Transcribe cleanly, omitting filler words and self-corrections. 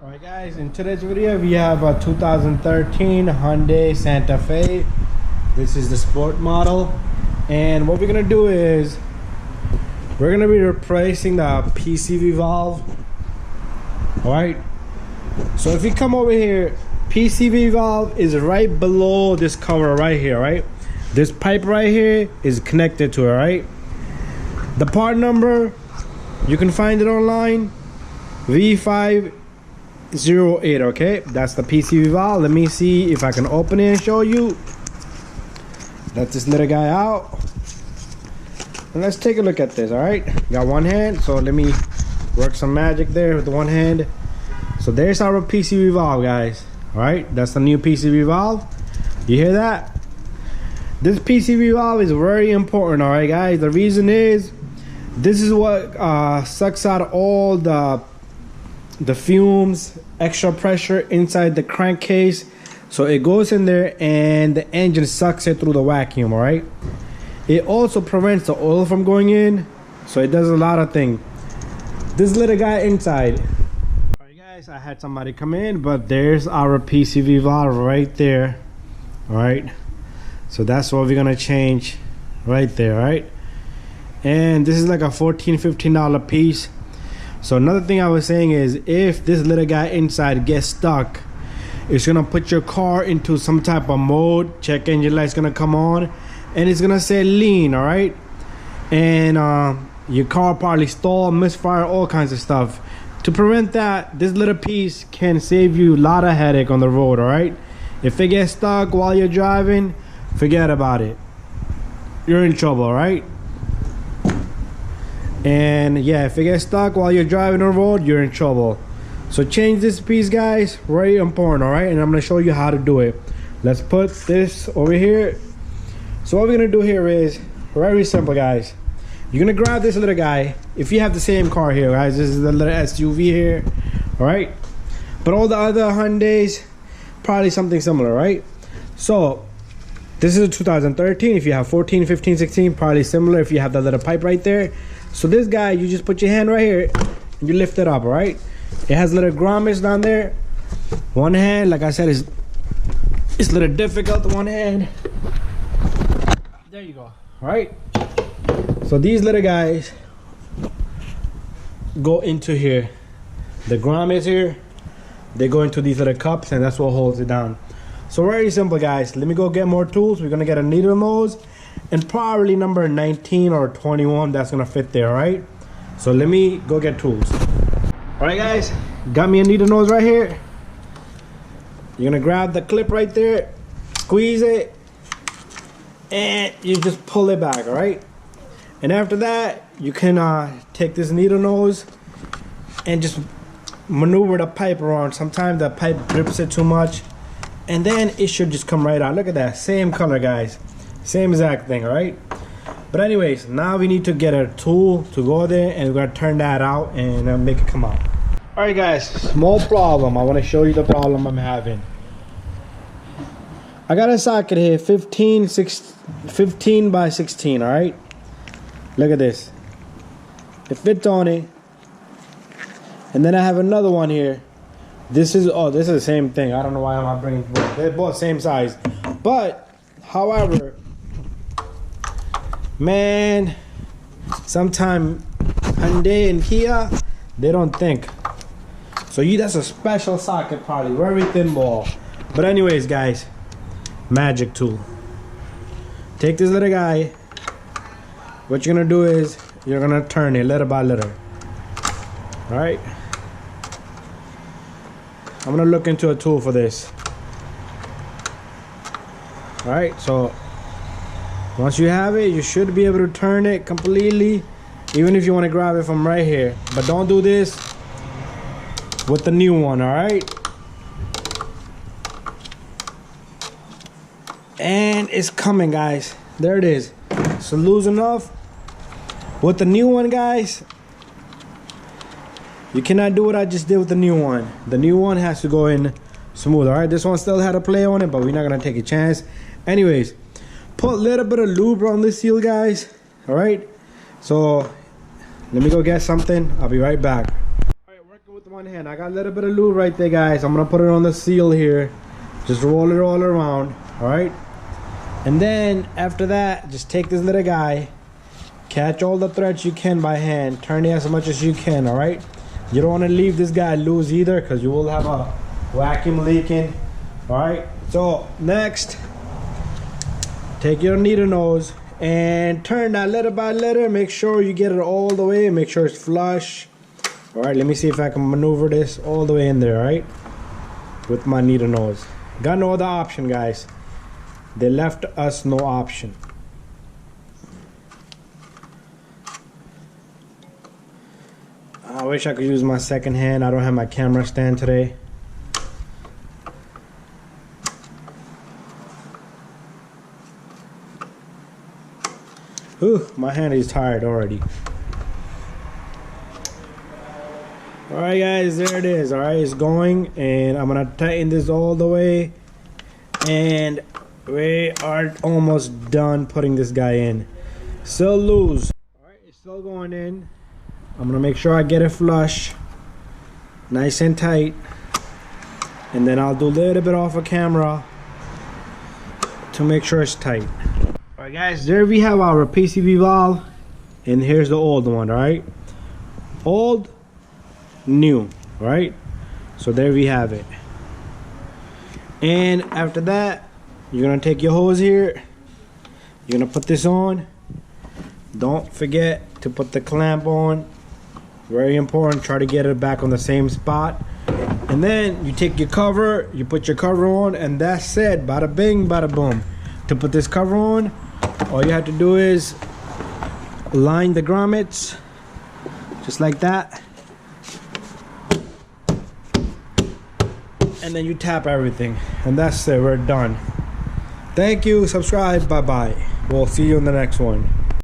Alright guys, in today's video we have a 2013 Hyundai Santa Fe. This is the sport model, and what we're gonna do is we're gonna be replacing the PCV valve. Alright, so if you come over here, PCV valve is right below this cover right here, right? This pipe right here is connected to it, right? The part number, you can find it online, V508, okay? That's the PCV valve. Let me see if I can open it and show you. Let this little guy out. And let's take a look at this, alright? Got one hand, so let me work some magic there with the one hand. So there's our PCV valve, guys. Alright, that's the new PCV valve. You hear that? This PCV valve is very important, alright guys. The reason is, this is what sucks out all the fumes, extra pressure inside the crankcase. So it goes in there and the engine sucks it through the vacuum, alright? It also prevents the oil from going in, so it does a lot of things. This little guy inside. Alright guys, I had somebody come in, but there's our PCV valve right there. Alright, so that's what we're gonna change right there, right? And this is like a $14-15 piece. So another thing I was saying is, if this little guy inside gets stuck, it's gonna put your car into some type of mode. Check engine light's gonna come on and it's gonna say lean, all right? And your car probably stall, misfire, all kinds of stuff. To prevent that, this little piece can save you a lot of headache on the road, all right? If it gets stuck while you're driving, forget about it. You're in trouble, all right? And yeah, if it gets stuck while you're driving on the road, you're in trouble. So change this piece, guys. Very important, all right? And I'm gonna show you how to do it. Let's put this over here. So what we're gonna do here is very simple, guys. You're gonna grab this little guy. If you have the same car here, guys, this is the little SUV here, all right? But all the other Hyundais, probably something similar, right? So this is a 2013. If you have 14, 15, 16, probably similar if you have that little pipe right there. So this guy, you just put your hand right here and you lift it up, all right? It has little grommets down there. One hand, like I said, it's a little difficult, one hand. There you go, all right? So these little guys go into here. The grommets here, they go into these little cups, and that's what holds it down. So very simple, guys. Let me go get more tools. We're gonna get a needle nose and probably number 19 or 21 that's gonna fit there, right? So let me go get tools. All right guys, got me a needle nose right here. You're gonna grab the clip right there, squeeze it, and you just pull it back, all right? And after that, you can take this needle nose and just maneuver the pipe around. Sometimes the pipe grips it too much, and then it should just come right out. Look at that, same color, guys. Same exact thing, all right? But anyways, now we need to get a tool to go there, and we're gonna turn that out and make it come out. All right guys, small problem. I want to show you the problem I'm having. I got a socket here, 15 by 16, all right? Look at this. It fits on it. And then I have another one here. This is the same thing. I don't know why I'm not bringing both. They're both same size. But however, man, sometimes Hyundai and Kia, they don't think. So that's a special socket, probably very thin ball. But anyways, guys, magic tool. Take this little guy. What you're gonna do is you're gonna turn it little by little. All right. I'm gonna look into a tool for this. All right, so once you have it, you should be able to turn it completely, even if you want to grab it from right here. But don't do this with the new one, all right? And it's coming, guys. There it is. So loose enough. With the new one, guys, you cannot do what I just did with the new one. The new one has to go in smooth, all right? This one still had a play on it, but we're not gonna take a chance. Anyways, put a little bit of lube on this seal, guys, all right? So let me go get something. I'll be right back. All right, working with my one hand. I got a little bit of lube right there, guys. I'm gonna put it on the seal here. Just roll it all around, all right? And then after that, just take this little guy, catch all the threads you can by hand, turn it as much as you can, all right? You don't want to leave this guy loose either, because you will have a vacuum leaking, all right? So next, take your needle nose and turn that letter by letter. Make sure you get it all the way, make sure it's flush. All right, let me see if I can maneuver this all the way in there, all right? With my needle nose. Got no other option, guys. They left us no option. I wish I could use my second hand. I don't have my camera stand today. Ooh, my hand is tired already. Alright guys, there it is. Alright, it's going, and I'm gonna tighten this all the way, and we are almost done putting this guy in. Still loose. Alright, it's still going in. I'm gonna make sure I get it flush, nice and tight, and then I'll do a little bit off of camera to make sure it's tight. Alright guys, there we have our PCV valve, and here's the old one. Alright, old, new, right? So there we have it. And after that, you're gonna take your hose here, you're gonna put this on. Don't forget to put the clamp on, very important. Try to get it back on the same spot, and then you take your cover, you put your cover on, and that's it. Bada bing, bada boom. To put this cover on, all you have to do is line the grommets just like that, and then you tap everything, and that's it. We're done. Thank you. Subscribe. Bye bye. We'll see you in the next one.